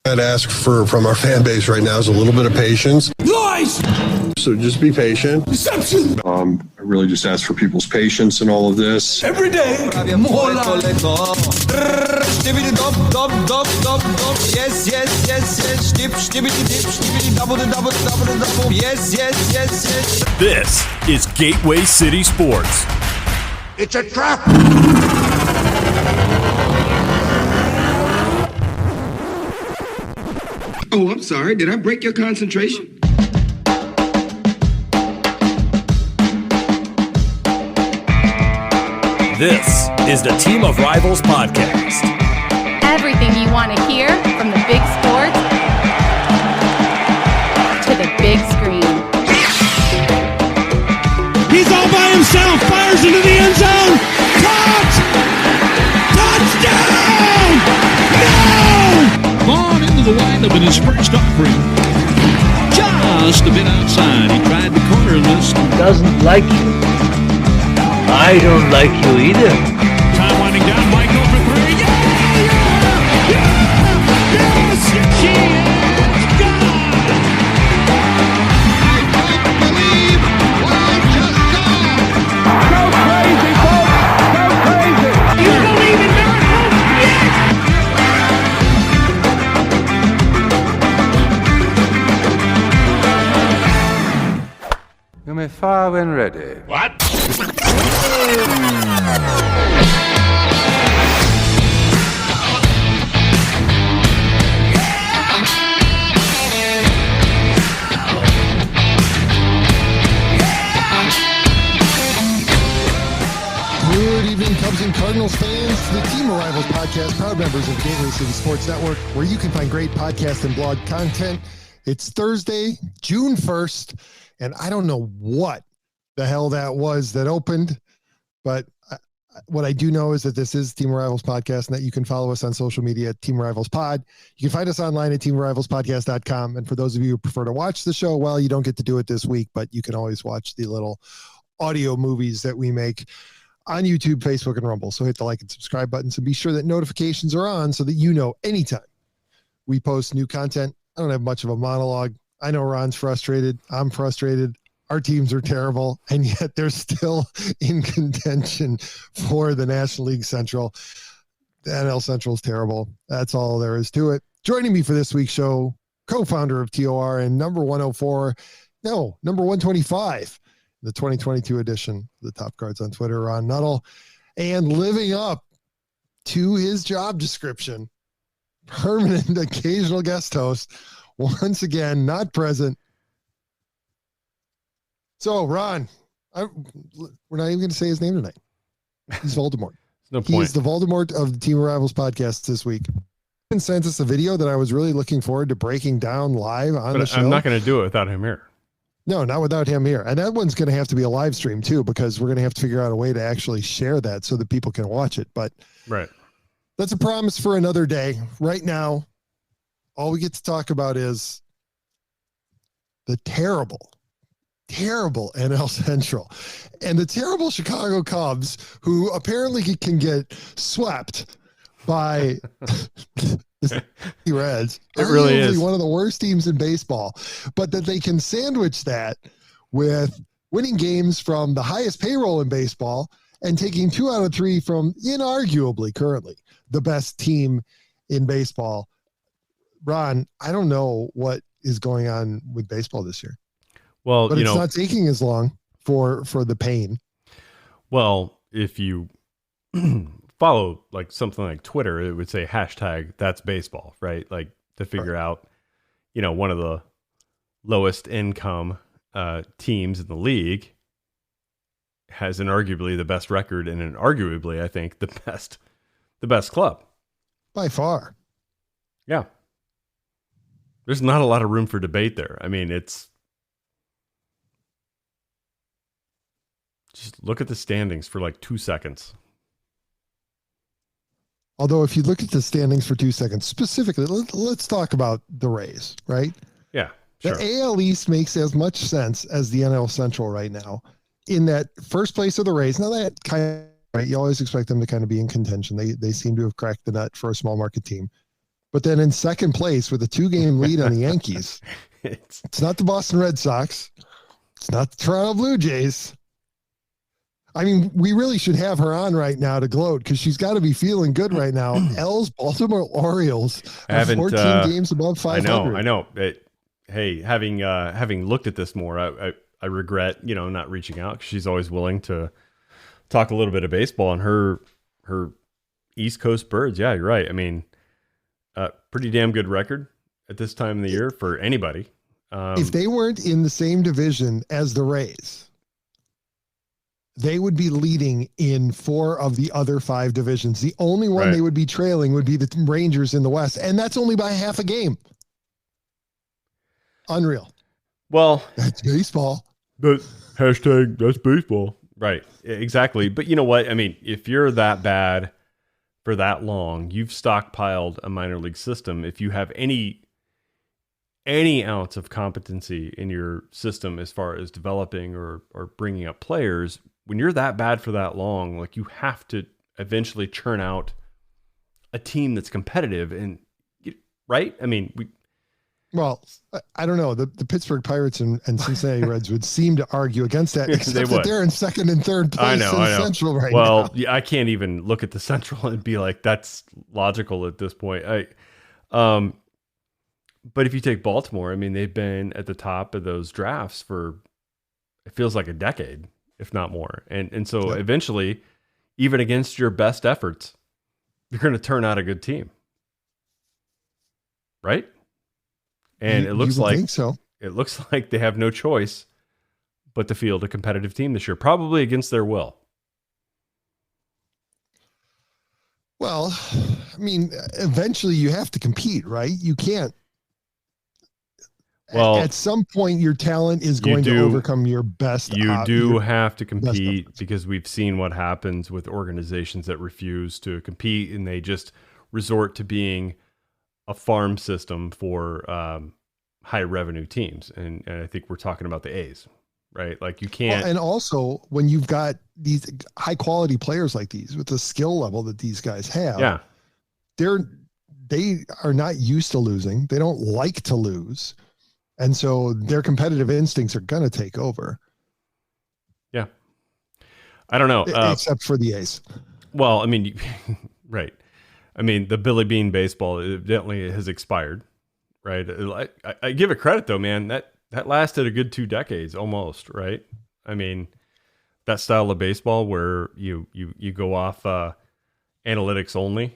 I'd ask from our fan base right now is a little bit of patience. Lies! So just be patient. Deception! I really just ask for people's patience in all of this. Every day, more lies. Yes, yes, yes, yes. Dip, stibbity dip, stibbity double, double, double, double. Yes, yes, yes, yes. This is Gateway City Sports. It's a trap! Oh, I'm sorry. Did I break your concentration? This is the Team of Rivals podcast. Everything you want to hear from the big sports to the big screen. He's all by himself, fires into the end zone. Caught! Touchdown! No! Vaughn into the windup and his first offering. Just a bit outside. He tried the corner this. Doesn't like you. I don't like you either. Time winding down. Michael for three. Yeah! Yes! She is gone! I don't believe what I just saw. Go crazy, folks! Go crazy! You believe in miracles? Yes! You may fire when ready. What? Good evening, Cubs and Cardinals fans. The Team of Rivals podcast, proud members of Gateway City Sports Network, where you can find great podcast and blog content. It's Thursday, June 1st, and I don't know what the hell that was that opened, but what I do know is that this is Team of Rivals podcast and that you can follow us on social media at Team of Rivals Pod. You can find us online at teamofrivalspodcast.com. And for those of you who prefer to watch the show, well, you don't get to do it this week, but you can always watch the little audio movies that we make on YouTube, Facebook, and Rumble. So hit the like and subscribe buttons and be sure that notifications are on so that you know anytime we post new content. I don't have much of a monologue. I know Ron's frustrated. I'm frustrated. Our teams are terrible, and yet they're still in contention for the National League Central. The NL Central is terrible. That's all there is to it. Joining me for this week's show, co-founder of TOR and number 125, the 2022 edition of the Top Cards on Twitter, Ron Nuttall, and living up to his job description, permanent occasional guest host, once again, not present. So, Ron, we're not even going to say his name tonight. He's Voldemort. No point. He's the Voldemort of the Team of Rivals podcast this week. He sent us a video that I was really looking forward to breaking down live on the show. I'm not going to do it without him here. No, not without him here. And that one's going to have to be a live stream too, because we're going to have to figure out a way to actually share that so that people can watch it. But right, that's a promise for another day. Right now, all we get to talk about is the terrible NL Central and the terrible Chicago Cubs, who apparently can get swept by the Reds. It really is one of the worst teams in baseball, but that they can sandwich that with winning games from the highest payroll in baseball and taking 2 out of 3 from inarguably currently the best team in baseball. Ron, I don't know what is going on with baseball this year. Well, but it's not taking as long for the pain. Well, if you follow like something like Twitter, it would say hashtag that's baseball, right? Like to figure out, one of the lowest income teams in the league has arguably the best record and arguably, I think, the best club. By far. Yeah. There's not a lot of room for debate there. I mean, just look at the standings for like 2 seconds. Although if you look at the standings for 2 seconds, specifically, let's talk about the Rays, right? Yeah, sure. The AL East makes as much sense as the NL Central right now. In that first place of the Rays, now that kind of, right, you always expect them to kind of be in contention. They seem to have cracked the nut for a small market team. but then in second place with a 2-game lead on the Yankees. It's not the Boston Red Sox. It's not the Toronto Blue Jays. I mean, we really should have her on right now to gloat because she's got to be feeling good right now. L's Baltimore Orioles are 14 games above 500. I know. Hey, having looked at this more, I regret, not reaching out, 'cause she's always willing to talk a little bit of baseball on her East Coast Birds. Yeah, you're right. I mean, pretty damn good record at this time of the year for anybody. If they weren't in the same division as the Rays, they would be leading in 4 of the other 5 divisions. The only one they would be trailing would be the Rangers in the West, and that's only by half a game. Unreal. Well, that's baseball. But hashtag that's baseball. Right. Exactly. But you know what? I mean, if you're that bad for that long, you've stockpiled a minor league system. If you have any ounce of competency in your system as far as developing or bringing up players, when you're that bad for that long, like, you have to eventually churn out a team that's competitive. And right? I mean, well, I don't know. The Pittsburgh Pirates and Cincinnati Reds would seem to argue against that, except that they're in second and third place in the Central right now. Well, I can't even look at the Central and be like, that's logical at this point. But if you take Baltimore, I mean, they've been at the top of those drafts for, it feels like a decade, if not more. And so eventually, even against your best efforts, you're going to turn out a good team. Right? And it looks like they have no choice but to field a competitive team this year, probably against their will. Well, I mean, eventually you have to compete, right? You can't. Well, at some point, your talent is going to overcome your best. You do have to compete, because we've seen what happens with organizations that refuse to compete, and they just resort to being a farm system for high revenue teams. And I think we're talking about the A's, right? Like, you can't. Well, and also when you've got these high quality players like these with the skill level that these guys have, they are not used to losing. They don't like to lose. And so their competitive instincts are going to take over. Yeah. I don't know. Except for the A's. Well, I mean, right. I mean, the Billy Bean baseball evidently has expired, right? I give it credit, though, man. That lasted a good 2 decades almost, right? I mean, that style of baseball where you go off analytics only,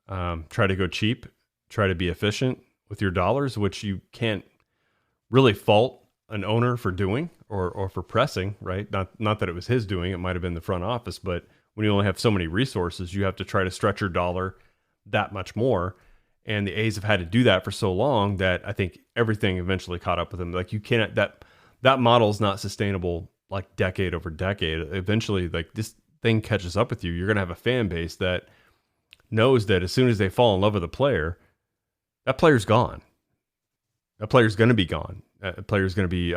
try to go cheap, try to be efficient with your dollars, which you can't really fault an owner for doing or for pressing, right? Not that it was his doing. It might have been the front office, but when you only have so many resources, you have to try to stretch your dollar that much more. And the A's have had to do that for so long that I think everything eventually caught up with them. Like, you can't, that model is not sustainable, like, decade over decade. Eventually, like, this thing catches up with you. You're going to have a fan base that knows that as soon as they fall in love with a player, that player's gone. That player's going to be gone. A player's going to be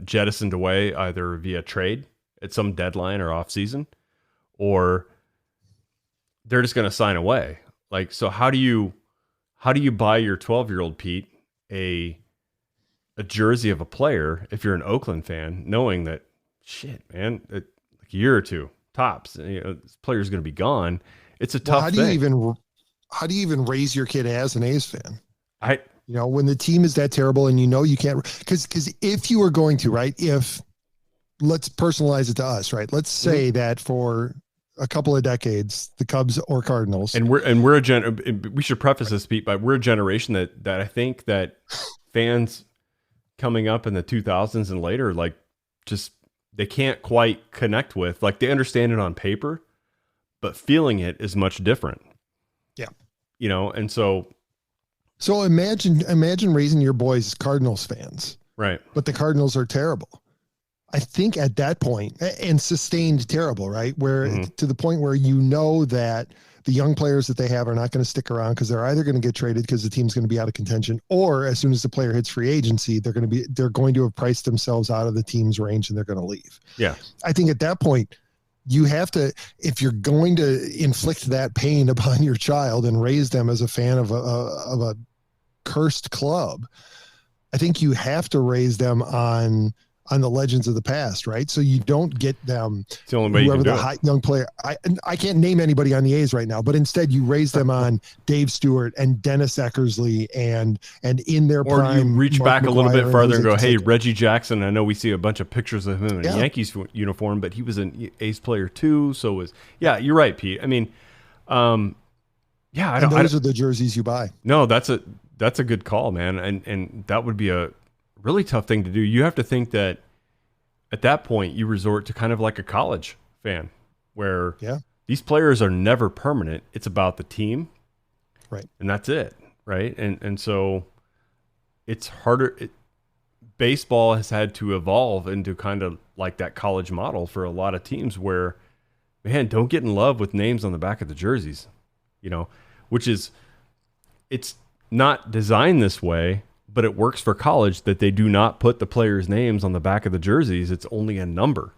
jettisoned away either via trade at some deadline or off season, or they're just going to sign away. Like, so how do you buy your 12-year-old Pete a jersey of a player if you're an Oakland fan, knowing that, shit, man, like a year or two tops, this player's going to be gone? It's a tough thing. How do you even raise your kid as an A's fan? When the team is that terrible and you can't, because if you were going to, right, let's personalize it to us, right? Let's say that for a couple of decades, the Cubs or Cardinals, and we should preface this, Pete, but we're a generation that I think that fans coming up in the 2000s and later, like, just, they can't quite connect with, like, they understand it on paper, but feeling it is much different. Yeah. And so imagine raising your boys Cardinals fans, right? But the Cardinals are terrible. I think at that point, and sustained terrible, right? Where to the point where that the young players that they have are not going to stick around because they're either going to get traded because the team's going to be out of contention, or as soon as the player hits free agency, they're going to have priced themselves out of the team's range and they're going to leave. Yeah. I think at that point, you have to, if you're going to inflict that pain upon your child and raise them as a fan of a cursed club, I think you have to raise them on the legends of the past, right? So you don't get them, it's the only way whoever you can the do hot young player. I can't name anybody on the A's right now, but instead you raise them on Dave Stewart and Dennis Eckersley and in their or prime. you reach Mark back a little McGwire bit farther and Jose go, hey, Canseco. Reggie Jackson, I know we see a bunch of pictures of him in a Yankees uniform, but he was an A's player too. So you're right, Pete. I mean, those are the jerseys you buy. No, that's a good call, man. And that would be a really tough thing to do. You have to think that at that point you resort to kind of like a college fan where these players are never permanent. It's about the team. Right. And that's it. Right. And so it's harder. Baseball has had to evolve into kind of like that college model for a lot of teams where, man, don't get in love with names on the back of the jerseys, which is, it's not designed this way, but it works for college that they do not put the players' names on the back of the jerseys. It's only a number,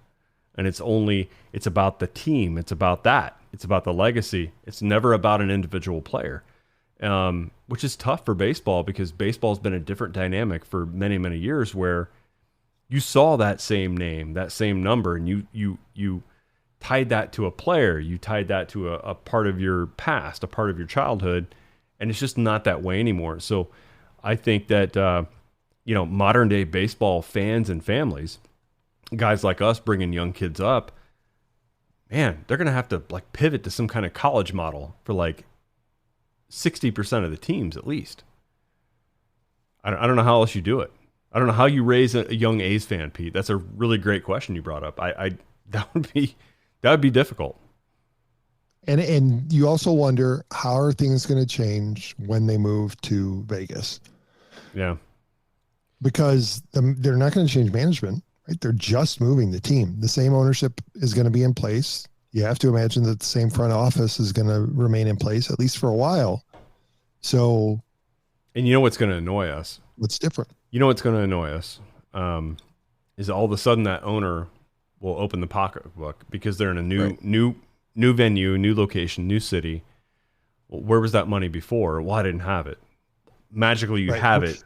and it's about the team. It's about that. It's about the legacy. It's never about an individual player, which is tough for baseball because baseball's been a different dynamic for many, many years where you saw that same name, that same number, and you tied that to a player. You tied that to a part of your past, a part of your childhood, and it's just not that way anymore. So I think that, modern day baseball fans and families, guys like us bringing young kids up, man, they're going to have to like pivot to some kind of college model for like 60% of the teams at least. I don't know how else you do it. I don't know how you raise a young A's fan, Pete. That's a really great question you brought up. That would be difficult. And you also wonder, how are things going to change when they move to Vegas? Yeah. Because they're not going to change management, right? They're just moving the team. The same ownership is going to be in place. You have to imagine that the same front office is going to remain in place, at least for a while. So. And you know what's going to annoy us? What's different? You know what's going to annoy us is all of a sudden that owner will open the pocketbook because they're in a new venue, new location, new city. Well, where was that money before? Well, I didn't have it. Magically, you have it.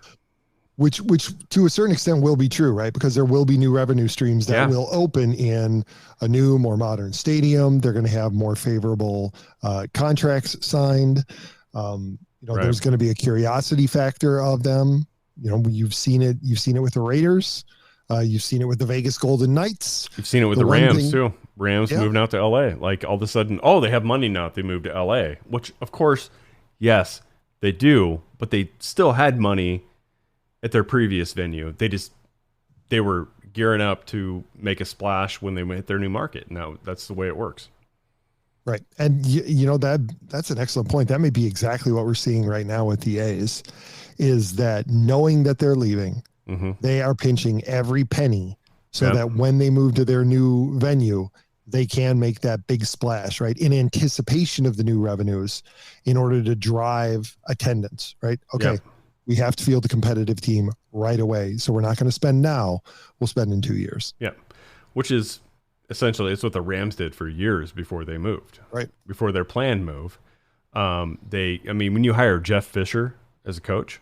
Which to a certain extent will be true, right? Because there will be new revenue streams that will open in a new, more modern stadium. They're going to have more favorable contracts signed. There's going to be a curiosity factor of them. You've seen it. You've seen it with the Raiders. You've seen it with the Vegas Golden Knights. You've seen it with the Rams too. Rams moving out to LA. Like all of a sudden, they have money now if they move to LA, which of course, yes, they do, but they still had money at their previous venue. They were gearing up to make a splash when they hit their new market. Now that's the way it works. Right. And that's an excellent point. That may be exactly what we're seeing right now with the A's, is that knowing that they're leaving, they are pinching every penny so that when they move to their new venue, they can make that big splash, right? In anticipation of the new revenues in order to drive attendance, right? Okay. We have to field a competitive team right away. So we're not going to spend now. We'll spend in 2 years. Yeah. Which is essentially, it's what the Rams did for years before they moved, right? Before their planned move. When you hire Jeff Fisher as a coach,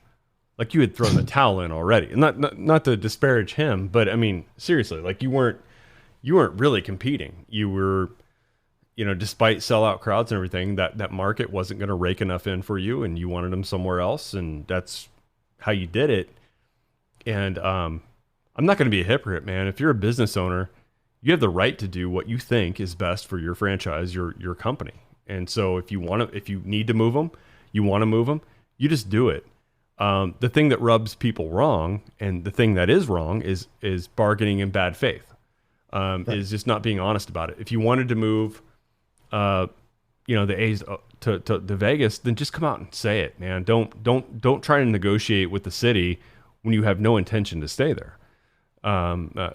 like you had thrown the towel in already, and not to disparage him, but seriously, like you weren't really competing. You were, despite sellout crowds and everything, that market wasn't going to rake enough in for you, and you wanted them somewhere else, and that's how you did it. And I'm not going to be a hypocrite, man. If you're a business owner, you have the right to do what you think is best for your franchise, your company. And so if you need to move them, you want to move them, you just do it. The thing that rubs people wrong, and the thing that is wrong, is bargaining in bad faith. Is just not being honest about it. If you wanted to move, the A's to Vegas, then just come out and say it, man. Don't try to negotiate with the city when you have no intention to stay there.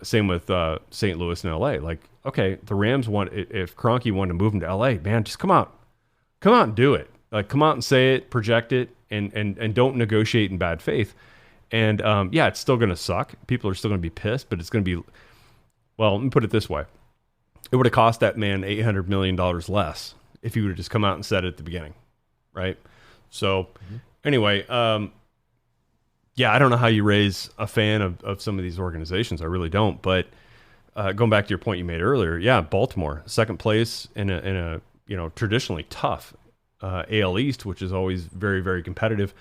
Same with St. Louis and LA. Like, okay, the Rams if Kroenke wanted to move them to LA, man, just come out and do it. Like, come out and say it, project it, and don't negotiate in bad faith. And it's still going to suck. People are still going to be pissed, but it's going to be, well, let me put it this way. it would have cost that man $800 million less if he would have just come out and said it at the beginning. Right. So anyway, yeah, I don't know how you raise a fan of some of these organizations. I really don't. But going back to your point you made earlier, yeah, Baltimore, second place in a traditionally tough AL East, which is always very, very competitive.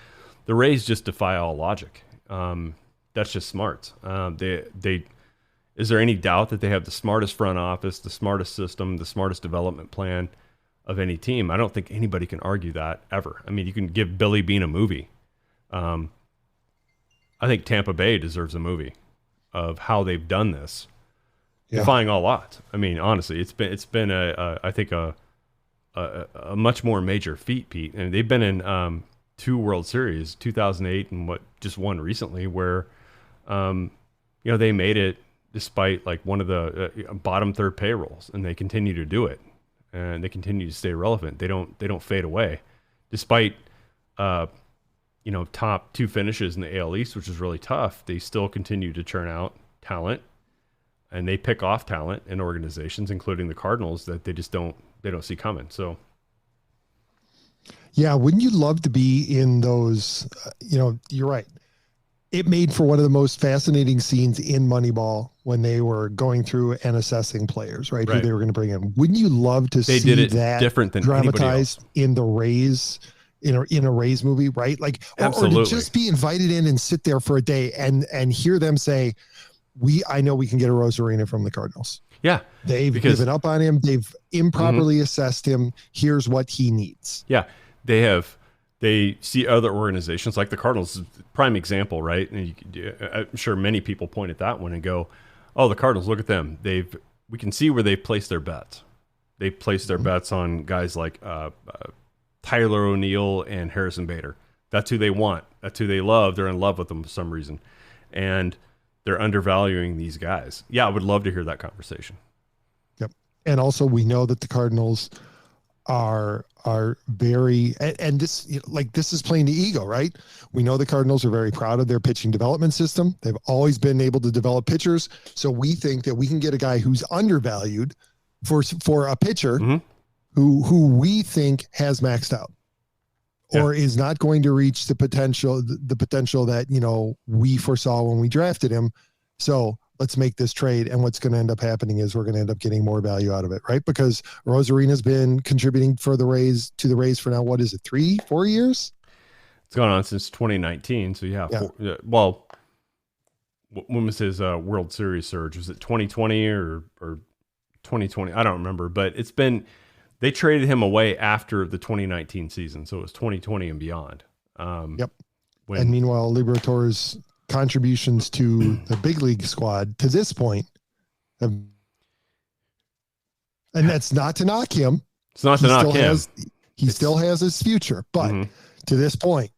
The Rays just defy all logic. That's just smart. Is there any doubt that they have the smartest front office, the smartest system, the smartest development plan of any team? I don't think anybody can argue that ever. I mean, you can give Billy Beane a movie. I think Tampa Bay deserves a movie of how they've done this, defying all odds. I mean, honestly, it's been I think a much more major feat, Pete. And they've been in 2 World Series, 2008 and just one recently, where they made it despite like one of the bottom third payrolls, and they continue to do it, and they continue to stay relevant. They don't fade away, despite top 2 finishes in the AL East, which is really tough. They still continue to churn out talent, and they pick off talent in organizations, including the Cardinals, that they don't see coming. So. Yeah, wouldn't you love to be in those? You're right. It made for one of the most fascinating scenes in Moneyball when they were going through and assessing players, right? Who they were going to bring in. Wouldn't you love to see did it that different than dramatized in the Rays, in a Rays movie, right? Like, or to just be invited in and sit there for a day and hear them say, I know we can get a Rosarina from the Cardinals. Yeah. They've given up on him. They've improperly assessed him. Here's what he needs. Yeah. They see other organizations like the Cardinals, prime example, right? And I'm sure many people point at that one and go, "Oh, the Cardinals, look at them. We can see where they've placed their bets. They've placed their bets on guys like Tyler O'Neill and Harrison Bader. That's who they want. That's who they love. They're in love with them for some reason, and they're undervaluing these guys." Yeah, I would love to hear that conversation. Yep, and also we know that the Cardinals are very, and this is playing the ego, right? We know the Cardinals are very proud of their pitching development system. They've always been able to develop pitchers. So we think that we can get a guy who's undervalued for a pitcher who we think has maxed out or is not going to reach the potential that, we foresaw when we drafted him. So let's make this trade. And what's going to end up happening is we're going to end up getting more value out of it, right? Because Rosarina's been contributing to the Rays for now, what is it, 3-4 years? It's gone on since 2019. So yeah. When was his World Series surge? Was it 2020 or 2020? I don't remember, but they traded him away after the 2019 season. So it was 2020 and beyond. And meanwhile, Liberatore's contributions to the big league squad to this point and that's not to knock him. It's not to knock him. He still has his future, but to this point,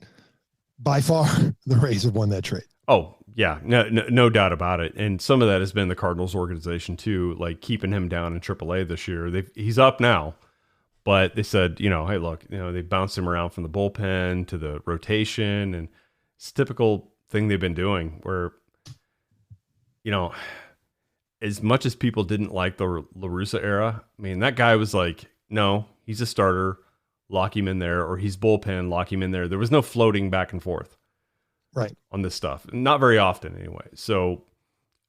by far, the Rays have won that trade. Oh, yeah, no doubt about it. And some of that has been the Cardinals organization too, like keeping him down in AAA this year. He's up now, but they said, hey, look, they bounced him around from the bullpen to the rotation, and it's typical thing they've been doing where, as much as people didn't like the La Russa era, I mean, that guy was like, no, he's a starter, lock him in there, or he's bullpen, lock him in there. There was no floating back and forth on this stuff. Not very often anyway. So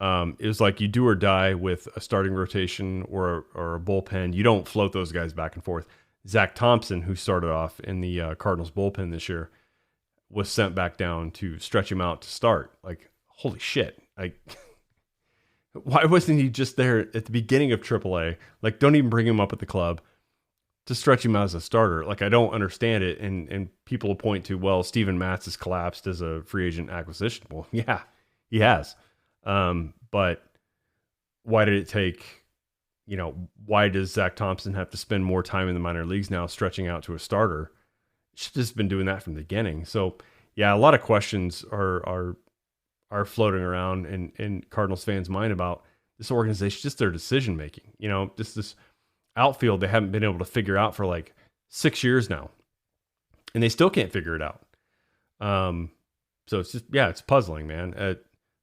it was like you do or die with a starting rotation or a bullpen. You don't float those guys back and forth. Zach Thompson, who started off in the Cardinals bullpen this year, was sent back down to stretch him out to start. Like, holy shit. Like, why wasn't he just there at the beginning of AAA? Like, don't even bring him up at the club to stretch him out as a starter. Like, I don't understand it. And people will point to, well, Steven Matz has collapsed as a free agent acquisition. Well, yeah, he has. But why did it take, why does Zach Thompson have to spend more time in the minor leagues now stretching out to a starter? Should just been doing that from the beginning. So yeah, a lot of questions are floating around in Cardinals fans' mind about this organization, just their decision making. Just this outfield they haven't been able to figure out for like 6 years now, and they still can't figure it out. So it's just it's puzzling, man.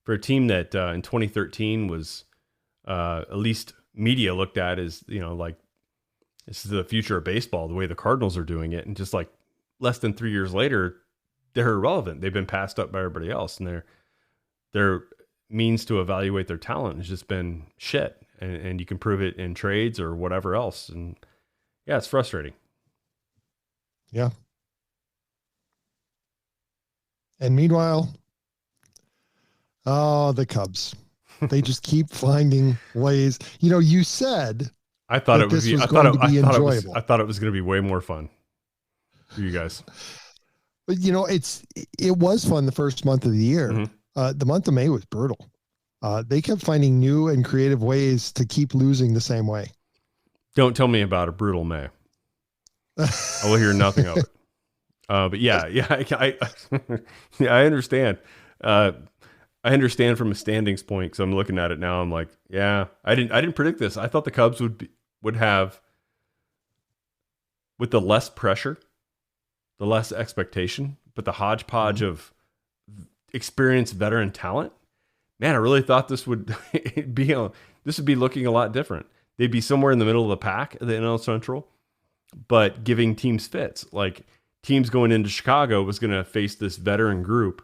For a team that in 2013 was at least media looked at as, like this is the future of baseball, the way the Cardinals are doing it. And just like less than 3 years later, they're irrelevant. They've been passed up by everybody else, and their means to evaluate their talent has just been shit. And you can prove it in trades or whatever else. And yeah, it's frustrating. Yeah. And meanwhile, the Cubs, they just keep finding ways. You said I thought it would be. I thought it was going to be way more fun for you guys. But it was fun the first month of the year. Mm-hmm. The month of May was brutal. They kept finding new and creative ways to keep losing the same way. Don't tell me about a brutal May. I will hear nothing of it. But yeah, I understand. I understand from a standings point, because I'm looking at it now. I'm like, yeah, I didn't predict this. I thought the Cubs would have, with the less pressure, the less expectation, but the hodgepodge of experienced veteran talent. Man, I really thought this would be looking a lot different. They'd be somewhere in the middle of the pack at the NL Central, but giving teams fits. Like teams going into Chicago was going to face this veteran group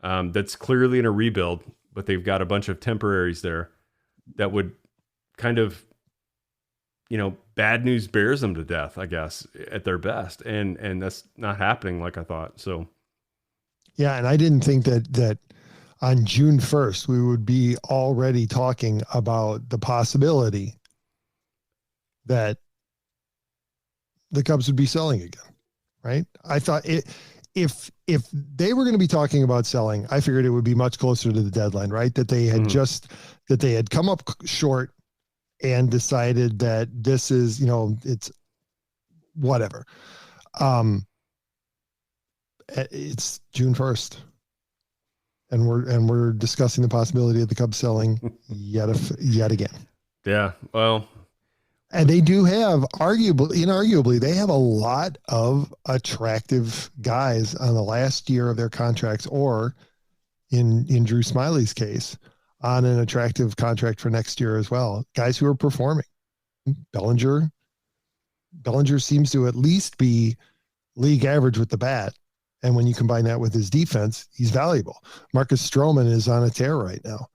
that's clearly in a rebuild, but they've got a bunch of temporaries there that would kind of, bad news bears them to death, I guess, at their best. And that's not happening like I thought. So, yeah. And I didn't think that on June 1st, we would be already talking about the possibility that the Cubs would be selling again. Right. I thought if they were going to be talking about selling, I figured it would be much closer to the deadline, right? That they had that they had come up short and decided that this is, it's whatever. It's June 1st. And we're discussing the possibility of the Cubs selling yet again. Yeah. Well, and they do have inarguably, they have a lot of attractive guys on the last year of their contracts, or in Drew Smiley's case, on an attractive contract for next year as well. Guys who are performing. Bellinger seems to at least be league average with the bat. And when you combine that with his defense, he's valuable. Marcus Stroman is on a tear right now.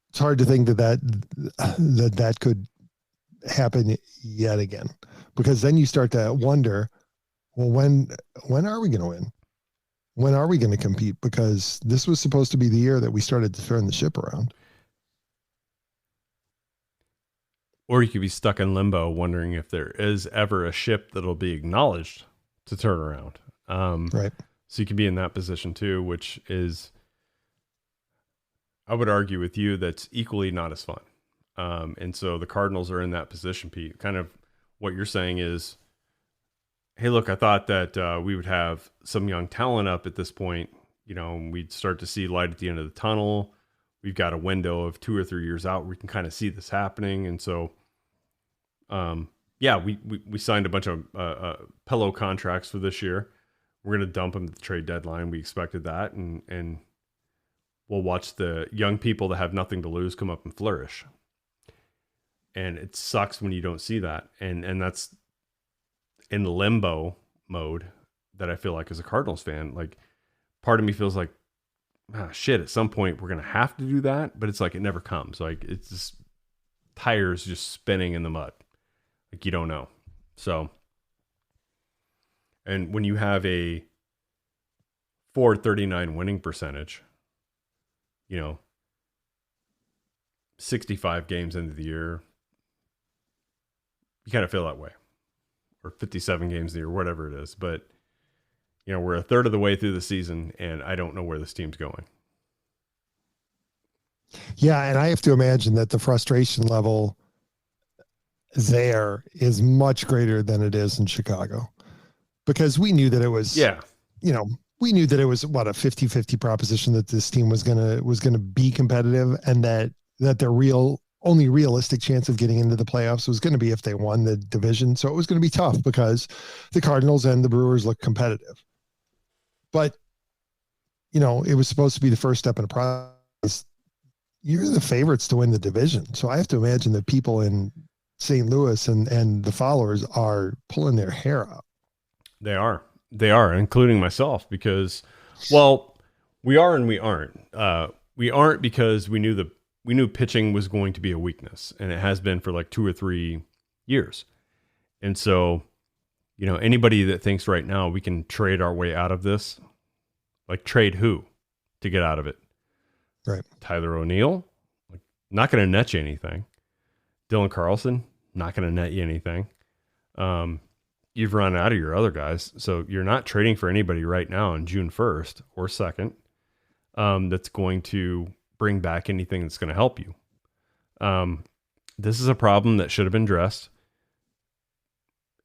It's hard to think that could happen yet again, because then you start to wonder, well, when are we going to win? When are we going to compete? Because this was supposed to be the year that we started to turn the ship around. Or you could be stuck in limbo wondering if there is ever a ship that'll be acknowledged to turn around. Right. So you could be in that position too, which is, I would argue with you, that's equally not as fun. And so the Cardinals are in that position, Pete. Kind of what you're saying is, hey, look, I thought that we would have some young talent up at this point. We'd start to see light at the end of the tunnel. We've got a window of 2 or 3 years out where we can kind of see this happening. And so, we signed a bunch of pillow contracts for this year. We're going to dump them at the trade deadline. We expected that. And we'll watch the young people that have nothing to lose come up and flourish. And it sucks when you don't see that. And that's in limbo mode that I feel like as a Cardinals fan. Like, part of me feels like, shit, at some point we're going to have to do that, but it's like it never comes. Like, it's just tires just spinning in the mud. Like, you don't know. So, and when you have a .439 winning percentage, 65 games into the year, you kind of feel that way. Or 57 games a year, whatever it is. But, we're a third of the way through the season, and I don't know where this team's going. Yeah, and I have to imagine that the frustration level there is much greater than it is in Chicago. Because we knew that it was, we knew that it was, a 50-50 proposition that this team was gonna be competitive, and that their only realistic chance of getting into the playoffs was going to be if they won the division. So it was going to be tough because the Cardinals and the Brewers look competitive. But, it was supposed to be the first step in the process. You're the favorites to win the division. So I have to imagine that people in St. Louis and the followers are pulling their hair out. They are, including myself, because, well, we are and we aren't. We aren't because we knew pitching was going to be a weakness, and it has been for like 2 or 3 years. And so, anybody that thinks right now we can trade our way out of this, like trade who to get out of it? Right. Tyler O'Neill, like, not going to net you anything. Dylan Carlson, not going to net you anything. You've run out of your other guys, so you're not trading for anybody right now on June 1st or 2nd that's going to bring back anything that's going to help you. This is a problem that should have been addressed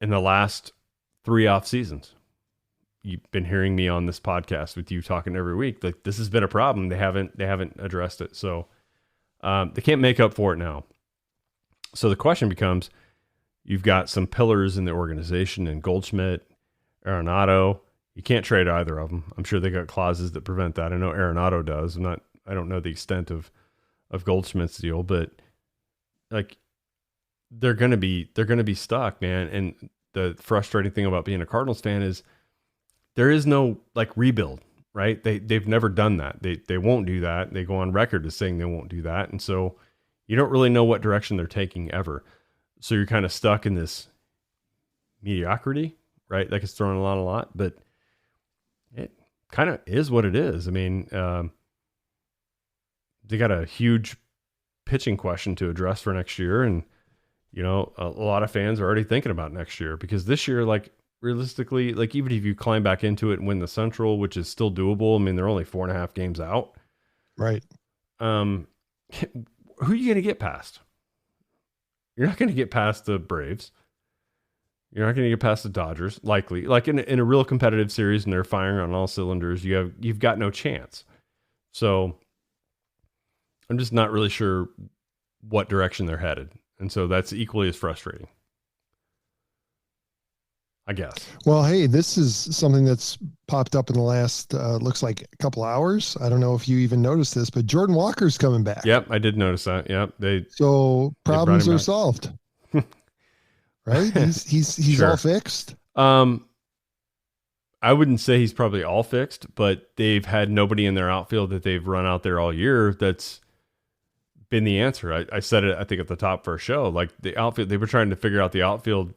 in the last 3 off seasons. You've been hearing me on this podcast with you talking every week. Like, this has been a problem. They haven't addressed it. So they can't make up for it now. So the question becomes, you've got some pillars in the organization in Goldschmidt, Arenado. You can't trade either of them. I'm sure they got clauses that prevent that. I know Arenado does. I don't know the extent of Goldschmidt's deal, but like, they're going to be stuck, man. And the frustrating thing about being a Cardinals fan is there is no like rebuild, right? They've never done that. They won't do that. They go on record as saying they won't do that. And so you don't really know what direction they're taking ever. So you're kind of stuck in this mediocrity, right? That gets thrown a lot, but it kind of is what it is. I mean, they got a huge pitching question to address for next year. And, a lot of fans are already thinking about next year, because this year, like, realistically, like, even if you climb back into it and win the Central, which is still doable. I mean, they're only 4.5 games out. Right. Who are you going to get past? You're not going to get past the Braves. You're not going to get past the Dodgers, likely. Like in a real competitive series and they're firing on all cylinders, you've got no chance. So I'm just not really sure what direction they're headed. And so that's equally as frustrating, I guess. Well, hey, this is something that's popped up in the last, looks like a couple hours. I don't know if you even noticed this, but Jordan Walker's coming back. Yep, I did notice that. Yep, so problems are solved, right? He's sure. all fixed. I wouldn't say he's probably all fixed, but they've had nobody in their outfield that they've run out there all year that's been the answer. I said it, I think, at the top for a show. Like, the outfield, they were trying to figure out the outfield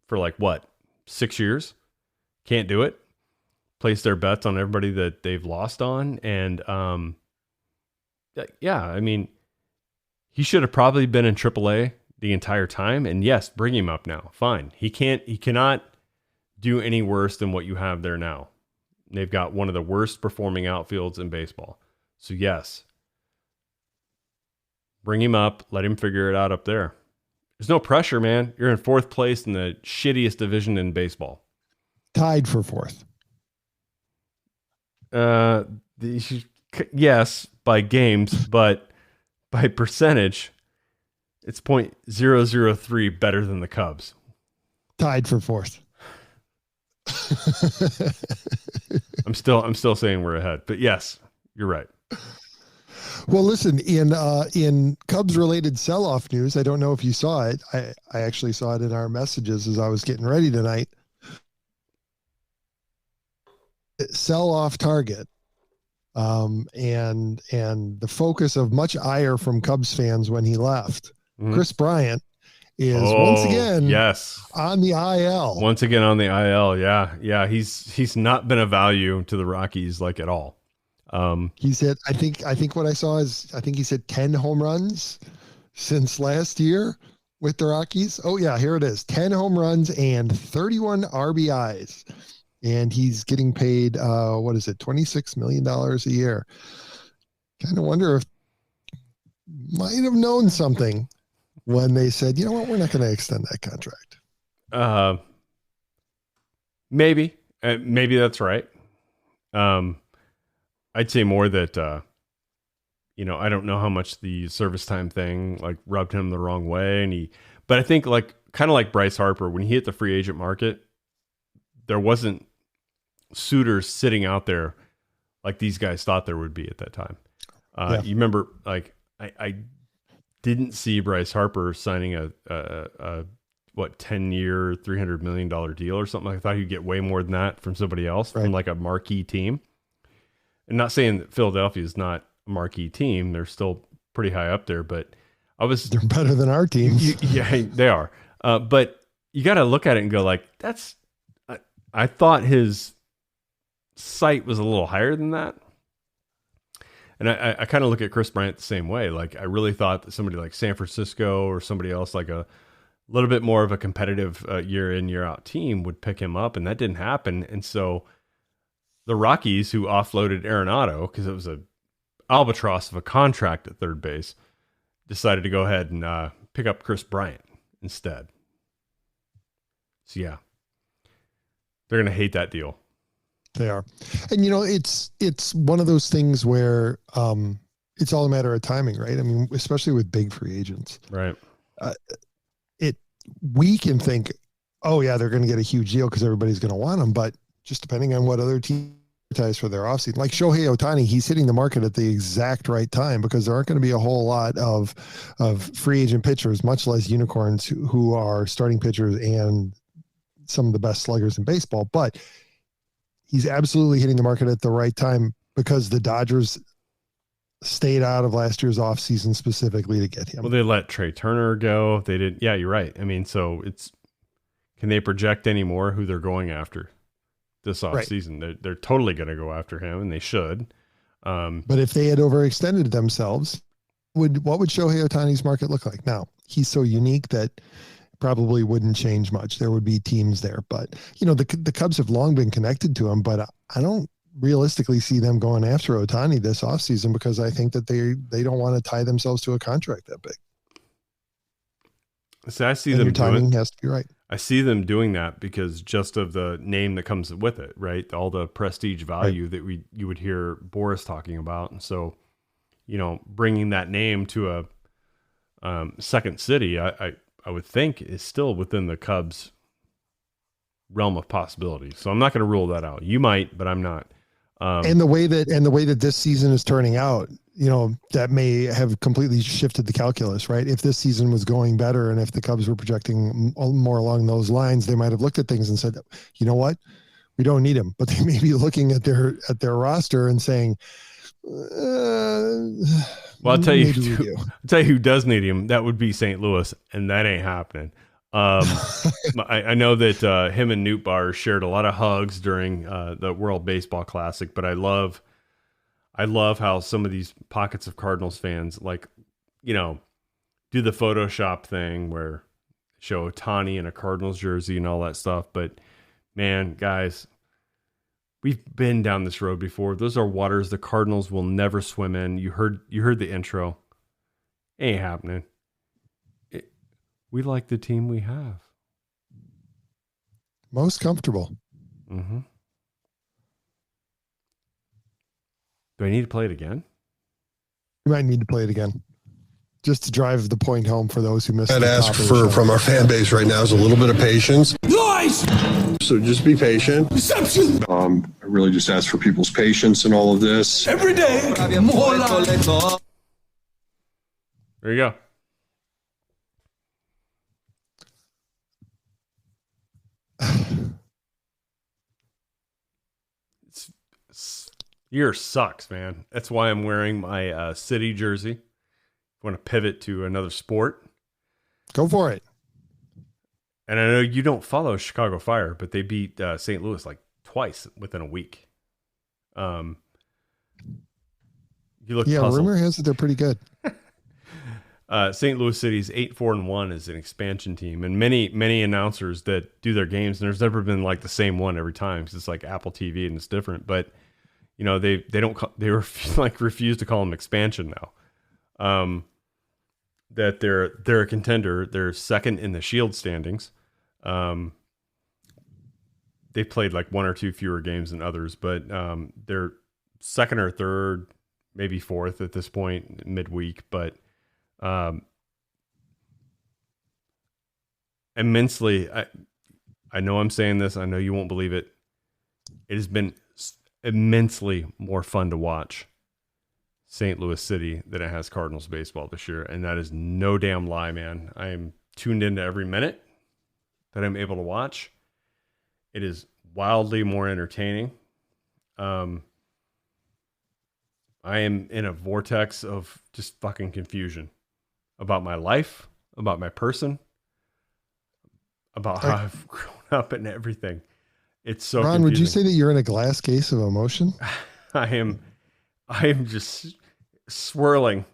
for like what, 6 years? Can't do it. Place their bets on everybody that they've lost on. And yeah, I mean, he should have probably been in AAA the entire time. And yes, bring him up now. Fine. He cannot do any worse than what you have there now. They've got one of the worst performing outfields in baseball. So yes, bring him up, let him figure it out up there. There's no pressure, man. You're in 4th place in the shittiest division in baseball. Tied for 4th. Yes, by games, but by percentage, it's .003 better than the Cubs. Tied for 4th. I'm still saying we're ahead, but yes, you're right. Well, listen, in Cubs related sell-off news, I don't know if you saw it. I actually saw it in our messages as I was getting ready tonight. Sell-off Target. And the focus of much ire from Cubs fans when he left. Chris Bryant is once again on the IL. Once again on the IL, yeah. He's not been a value to the Rockies, like, at all. He's hit, I think what I saw is, I think he's hit 10 home runs since last year with the Rockies. Oh yeah, here it is. 10 home runs and 31 RBIs. And he's getting paid, $26 million a year. Kind of wonder if might have known something when they said, you know what, we're not going to extend that contract. Maybe that's right. I'd say more that, I don't know how much the service time thing like rubbed him the wrong way. But I think kind of like Bryce Harper, when he hit the free agent market, there wasn't suitors sitting out there like these guys thought there would be at that time. Yeah. You remember, like I didn't see Bryce Harper signing a 10-year, $300 million deal or something. I thought he'd get way more than that from somebody else, from like a marquee team. And not saying that Philadelphia is not a marquee team. They're still pretty high up there, but they're better than our team. Yeah, they are. But you got to look at it and go like, I thought his sight was a little higher than that. And I kind of look at Chris Bryant the same way. Like, I really thought that somebody like San Francisco or somebody else, like a little bit more of a competitive year in, year out team, would pick him up, and that didn't happen. And so the Rockies, who offloaded Arenado because it was a albatross of a contract at third base, decided to go ahead and pick up Chris Bryant instead. So yeah, they're going to hate that deal. They are. And, it's one of those things where it's all a matter of timing, right? I mean, especially with big free agents. Right. We can think, oh, yeah, they're going to get a huge deal because everybody's going to want them. But just depending on what other team advertise for their offseason, like Shohei Ohtani, he's hitting the market at the exact right time because there aren't going to be a whole lot of free agent pitchers, much less unicorns who are starting pitchers and some of the best sluggers in baseball. But he's absolutely hitting the market at the right time because the Dodgers stayed out of last year's offseason specifically to get him. Well, they let Trey Turner go. They did. Yeah, you're right. I mean, so can they project any more who they're going after this offseason? Right. They're totally going to go after him, and they should. But if they had overextended themselves, what would Shohei Ohtani's market look like? Now, he's so unique that probably wouldn't change much. There would be teams there, but the Cubs have long been connected to him, but I don't realistically see them going after Ohtani this offseason because I think that they don't want to tie themselves to a contract that big. So I see and them your timing has to be right. I see them doing that because just of the name that comes with it, right? All the prestige value that you would hear Boris talking about. And so, bringing that name to a second city, I would think is still within the Cubs' realm of possibility. So I'm not going to rule that out. You might, but I'm not. And the way that this season is turning out, that may have completely shifted the calculus, right? If this season was going better and if the Cubs were projecting more along those lines, they might have looked at things and said, you know what, we don't need him. But they may be looking at their roster and saying, well, I'll tell you who does need him. That would be St. Louis, and that ain't happening. I know that him and Newt Bar shared a lot of hugs during the World Baseball Classic, but I love how some of these pockets of Cardinals fans do the Photoshop thing where show Ohtani in a Cardinals jersey and all that stuff. But man, guys, we've been down this road before. Those are waters the Cardinals will never swim in. You heard the intro. Ain't happening. We like the team we have. Most comfortable. Mm-hmm. Do I need to play it again? You might need to play it again. Just to drive the point home for those who missed it. I'd ask from our fan base right now is a little bit of patience. Noise! So just be patient. Deception! I really just ask for people's patience in all of this. Every day, more lies. There you go. Year sucks, man. That's why I'm wearing my city jersey. If you want to pivot to another sport, go for it. And I know you don't follow Chicago Fire, but they beat St. Louis like twice within a week. You look puzzled. Rumor has it they're pretty good. St. Louis City's 8-4-1 is an expansion team, and many announcers that do their games, and there's never been like the same one every time because it's like Apple TV and it's different, but. They refuse to call them expansion now. That they're a contender. They're second in the Shield standings. They played like one or two fewer games than others, but they're second or third, maybe fourth at this point midweek. But immensely, I know I'm saying this. I know you won't believe it. It has been immensely more fun to watch St. Louis City than it has Cardinals baseball this year. And that is no damn lie, man. I am tuned into every minute that I'm able to watch. It is wildly more entertaining. I am in a vortex of just fucking confusion about my life, about my person, about how I've grown up and everything. It's so Ron, confusing. would you say that you're in a glass case of emotion? I am just swirling.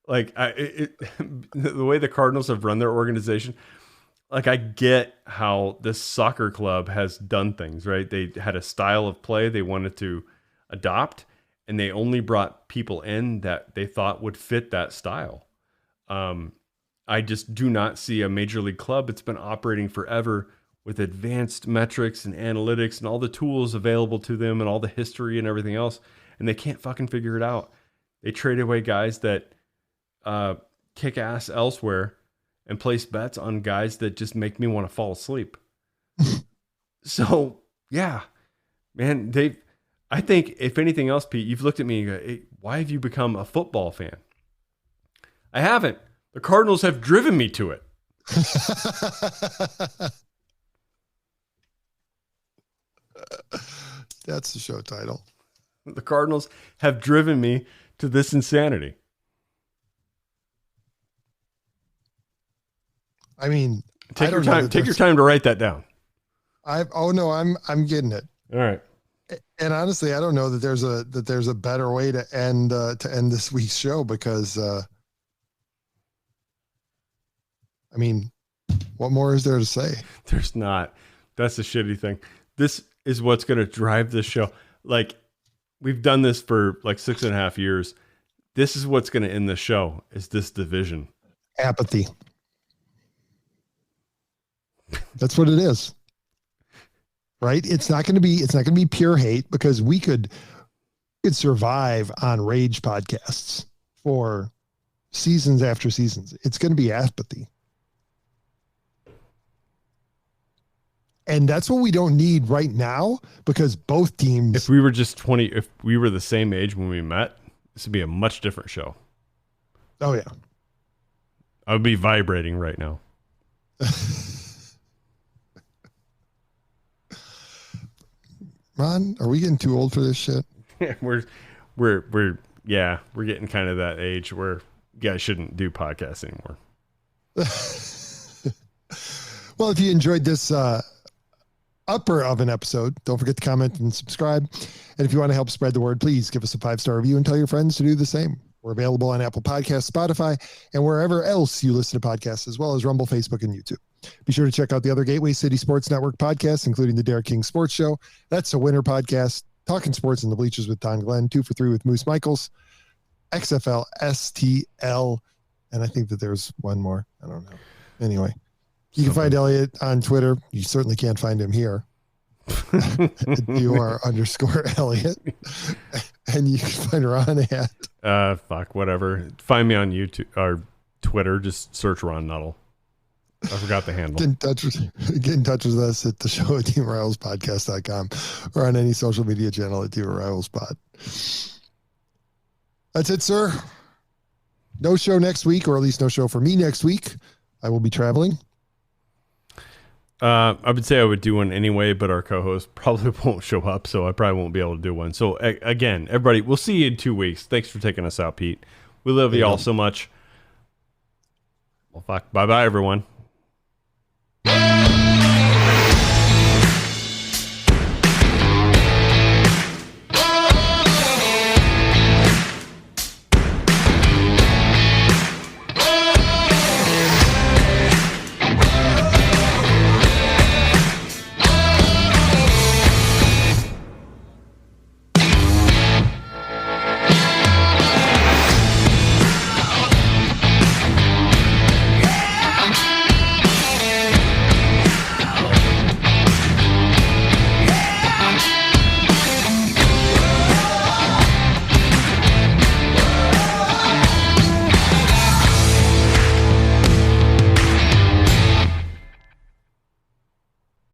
Like the way the Cardinals have run their organization, like I get how this soccer club has done things, right? They had a style of play they wanted to adopt, and they only brought people in that they thought would fit that style. I just do not see a major league club that's been operating forever with advanced metrics and analytics and all the tools available to them and all the history and everything else, and they can't fucking figure it out. They trade away guys that kick ass elsewhere and place bets on guys that just make me want to fall asleep. So, yeah, man, I think if anything else, Pete, you've looked at me and go, hey, why have you become a football fan? I haven't. The Cardinals have driven me to it. That's the show title. The Cardinals have driven me to this insanity. I mean, take your time. Take your time to write that down. I'm getting it. All right. And honestly, I don't know that there's a better way to end this week's show because, I mean, what more is there to say? There's not. That's the shitty thing. This is what's going to drive this show. Like, we've done this for like 6.5 years. This is what's going to end the show, is this division. Apathy. That's what it is. Right? It's not going to be pure hate, because we could survive on rage podcasts for seasons after seasons. It's going to be apathy. And that's what we don't need right now, because both teams. If we were just 20, if we were the same age when we met, this would be a much different show. Oh, yeah. I would be vibrating right now. Ron, are we getting too old for this shit? we're getting kind of that age where you guys shouldn't do podcasts anymore. Well, if you enjoyed this upper of an episode, don't forget to comment and subscribe. And if you want to help spread the word, please give us a 5-star review and tell your friends to do the same. We're available on Apple Podcasts, Spotify, and wherever else you listen to podcasts, as well as Rumble, Facebook, and YouTube. Be sure to check out the other Gateway City Sports Network podcasts, including the Derek King Sports Show. That's a winter podcast. Talking Sports in the Bleachers with Don Glenn. 2 for 3 with Moose Michaels. XFL, STL. And I think that there's one more. I don't know. Anyway, you can find Elliot on Twitter. You certainly can't find him here. _Elliot. And you can find Ron at whatever. Find me on YouTube or Twitter. Just search Ron Nuttall. I forgot the handle. Get in touch with us at the show at teamrivalspodcast.com or on any social media channel at Team Rivals Pod. That's it, sir. No show next week, or at least no show for me next week. I will be traveling. I would say I would do one anyway, but our co-host probably won't show up, so I probably won't be able to do one. So again, everybody, we'll see you in 2 weeks. Thanks for taking us out, Pete. We love you all so much. Well, fuck. Bye-bye, everyone.